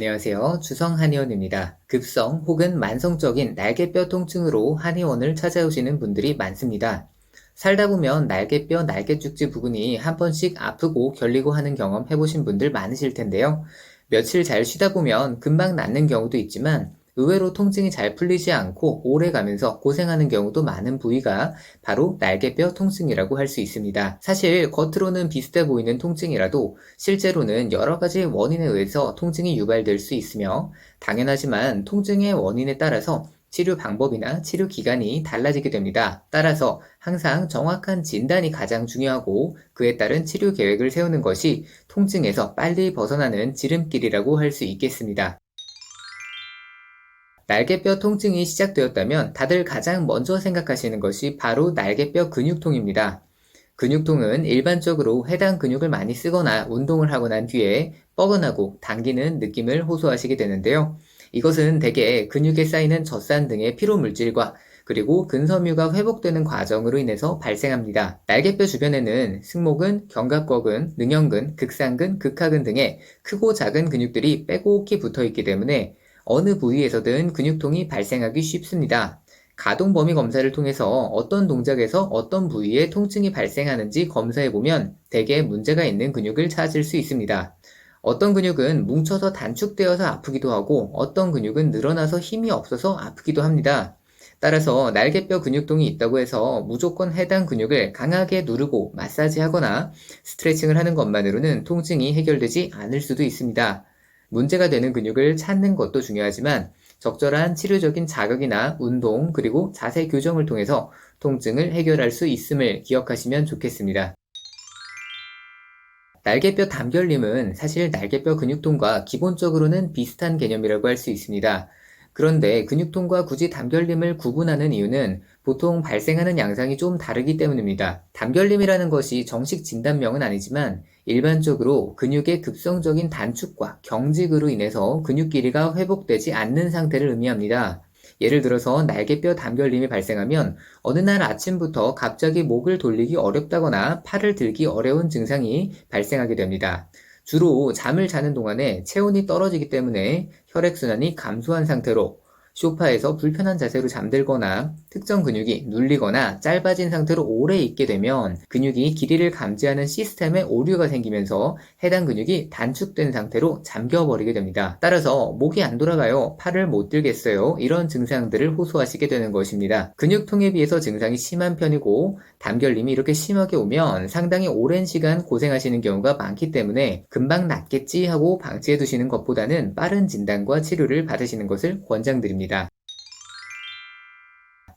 안녕하세요. 주성 한의원입니다. 급성 혹은 만성적인 날개뼈 통증으로 한의원을 찾아오시는 분들이 많습니다. 살다 보면 날개뼈, 날개죽지 부분이 한 번씩 아프고 결리고 하는 경험 해보신 분들 많으실 텐데요. 며칠 잘 쉬다 보면 금방 낫는 경우도 있지만 의외로 통증이 잘 풀리지 않고 오래 가면서 고생하는 경우도 많은 부위가 바로 날개뼈 통증이라고 할 수 있습니다. 사실 겉으로는 비슷해 보이는 통증이라도 실제로는 여러 가지 원인에 의해서 통증이 유발될 수 있으며 당연하지만 통증의 원인에 따라서 치료 방법이나 치료 기간이 달라지게 됩니다. 따라서 항상 정확한 진단이 가장 중요하고 그에 따른 치료 계획을 세우는 것이 통증에서 빨리 벗어나는 지름길이라고 할 수 있겠습니다. 날개뼈 통증이 시작되었다면 다들 가장 먼저 생각하시는 것이 바로 날개뼈 근육통입니다. 근육통은 일반적으로 해당 근육을 많이 쓰거나 운동을 하고 난 뒤에 뻐근하고 당기는 느낌을 호소하시게 되는데요. 이것은 대개 근육에 쌓이는 젖산 등의 피로 물질과 그리고 근섬유가 회복되는 과정으로 인해서 발생합니다. 날개뼈 주변에는 승모근, 견갑거근, 능형근, 극상근, 극하근 등의 크고 작은 근육들이 빼곡히 붙어 있기 때문에 어느 부위에서든 근육통이 발생하기 쉽습니다. 가동 범위 검사를 통해서 어떤 동작에서 어떤 부위에 통증이 발생하는지 검사해보면 대개 문제가 있는 근육을 찾을 수 있습니다. 어떤 근육은 뭉쳐서 단축되어서 아프기도 하고 어떤 근육은 늘어나서 힘이 없어서 아프기도 합니다. 따라서 날개뼈 근육통이 있다고 해서 무조건 해당 근육을 강하게 누르고 마사지하거나 스트레칭을 하는 것만으로는 통증이 해결되지 않을 수도 있습니다. 문제가 되는 근육을 찾는 것도 중요하지만 적절한 치료적인 자극이나 운동 그리고 자세 교정을 통해서 통증을 해결할 수 있음을 기억하시면 좋겠습니다. 날개뼈 담결림은 사실 날개뼈 근육통과 기본적으로는 비슷한 개념이라고 할 수 있습니다. 그런데 근육통과 굳이 담결림을 구분하는 이유는 보통 발생하는 양상이 좀 다르기 때문입니다. 담결림이라는 것이 정식 진단명은 아니지만 일반적으로 근육의 급성적인 단축과 경직으로 인해서 근육 길이가 회복되지 않는 상태를 의미합니다. 예를 들어서 날개뼈 담결림이 발생하면 어느 날 아침부터 갑자기 목을 돌리기 어렵다거나 팔을 들기 어려운 증상이 발생하게 됩니다. 주로 잠을 자는 동안에 체온이 떨어지기 때문에 혈액순환이 감소한 상태로 소파에서 불편한 자세로 잠들거나 특정 근육이 눌리거나 짧아진 상태로 오래 있게 되면 근육이 길이를 감지하는 시스템에 오류가 생기면서 해당 근육이 단축된 상태로 잠겨버리게 됩니다. 따라서 목이 안 돌아가요, 팔을 못 들겠어요, 이런 증상들을 호소하시게 되는 것입니다. 근육통에 비해서 증상이 심한 편이고 담결림이 이렇게 심하게 오면 상당히 오랜 시간 고생하시는 경우가 많기 때문에 금방 낫겠지 하고 방치해 두시는 것보다는 빠른 진단과 치료를 받으시는 것을 권장드립니다.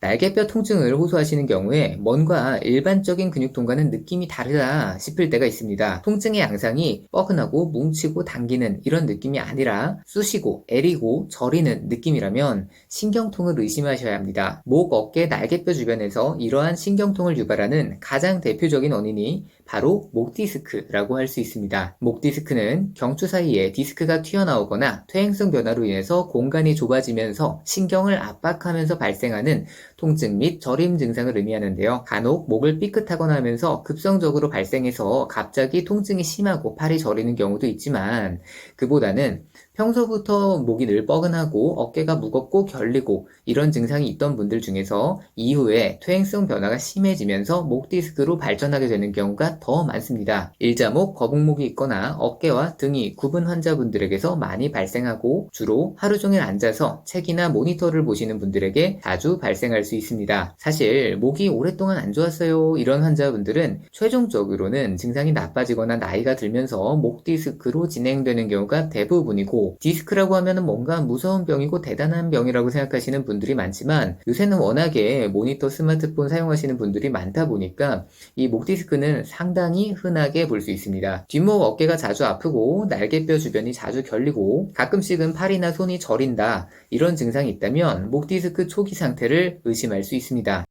날개뼈 통증을 호소하시는 경우에 뭔가 일반적인 근육통과는 느낌이 다르다 싶을 때가 있습니다. 통증의 양상이 뻐근하고 뭉치고 당기는 이런 느낌이 아니라 쑤시고 애리고 저리는 느낌이라면 신경통을 의심하셔야 합니다. 목, 어깨, 날개뼈 주변에서 이러한 신경통을 유발하는 가장 대표적인 원인이 바로 목 디스크라고 할 수 있습니다. 목 디스크는 경추 사이에 디스크가 튀어나오거나 퇴행성 변화로 인해서 공간이 좁아지면서 신경을 압박하면서 발생하는 통증 및 저림 증상을 의미하는데요. 간혹 목을 삐끗하거나 하면서 급성적으로 발생해서 갑자기 통증이 심하고 팔이 저리는 경우도 있지만 그보다는 평소부터 목이 늘 뻐근하고 어깨가 무겁고 결리고 이런 증상이 있던 분들 중에서 이후에 퇴행성 변화가 심해지면서 목 디스크로 발전하게 되는 경우가 더 많습니다. 일자목, 거북목이 있거나 어깨와 등이 굽은 환자분들에게서 많이 발생하고 주로 하루 종일 앉아서 책이나 모니터를 보시는 분들에게 자주 발생할 수 있습니다. 사실 목이 오랫동안 안 좋았어요 이런 환자분들은 최종적으로는 증상이 나빠지거나 나이가 들면서 목 디스크로 진행되는 경우가 대부분이고 디스크라고 하면 뭔가 무서운 병이고 대단한 병이라고 생각하시는 분들이 많지만 요새는 워낙에 모니터, 스마트폰 사용하시는 분들이 많다 보니까 이 목 디스크는 상당히 흔하게 볼 수 있습니다. 뒷목 어깨가 자주 아프고 날개뼈 주변이 자주 결리고 가끔씩은 팔이나 손이 저린다 이런 증상이 있다면 목 디스크 초기 상태를 의심할 수 있습니다.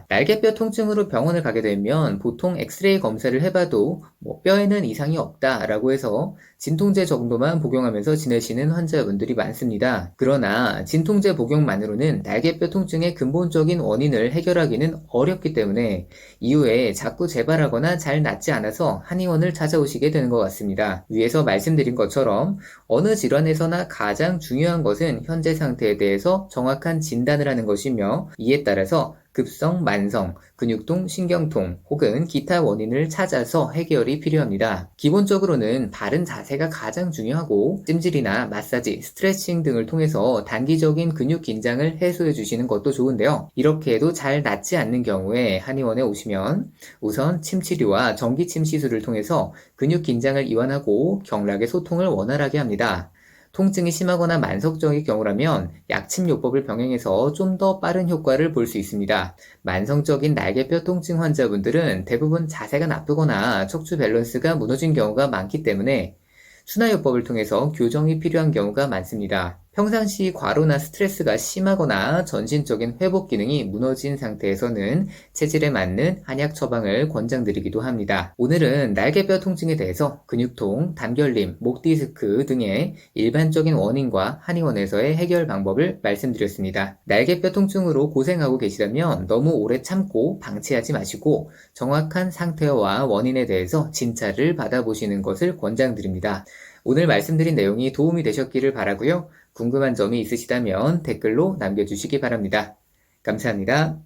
날개뼈 통증으로 병원을 가게 되면 보통 엑스레이 검사를 해봐도 뼈에는 이상이 없다라고 해서 진통제 정도만 복용하면서 지내시는 환자분들이 많습니다. 그러나 진통제 복용만으로는 날개뼈 통증의 근본적인 원인을 해결하기는 어렵기 때문에 이후에 자꾸 재발하거나 잘 낫지 않아서 한의원을 찾아오시게 되는 것 같습니다. 위에서 말씀드린 것처럼 어느 질환에서나 가장 중요한 것은 현재 상태에 대해서 정확한 진단을 하는 것이며, 이에 따라서 급성, 만성, 근육통, 신경통 혹은 기타 원인을 찾아서 해결이 필요합니다. 기본적으로는 바른 자세가 가장 중요하고 찜질이나 마사지, 스트레칭 등을 통해서 단기적인 근육 긴장을 해소해 주시는 것도 좋은데요. 이렇게 해도 잘 낫지 않는 경우에 한의원에 오시면 우선 침치료와 전기침 시술을 통해서 근육 긴장을 이완하고 경락의 소통을 원활하게 합니다. 통증이 심하거나 만성적인 경우라면 약침요법을 병행해서 좀 더 빠른 효과를 볼 수 있습니다. 만성적인 날개뼈 통증 환자분들은 대부분 자세가 나쁘거나 척추 밸런스가 무너진 경우가 많기 때문에 순화요법을 통해서 교정이 필요한 경우가 많습니다. 평상시 과로나 스트레스가 심하거나 전신적인 회복 기능이 무너진 상태에서는 체질에 맞는 한약 처방을 권장드리기도 합니다. 오늘은 날개뼈 통증에 대해서 근육통, 단결림, 목 디스크 등의 일반적인 원인과 한의원에서의 해결 방법을 말씀드렸습니다. 날개뼈 통증으로 고생하고 계시다면 너무 오래 참고 방치하지 마시고 정확한 상태와 원인에 대해서 진찰을 받아보시는 것을 권장드립니다. 오늘 말씀드린 내용이 도움이 되셨기를 바라고요. 궁금한 점이 있으시다면 댓글로 남겨주시기 바랍니다. 감사합니다.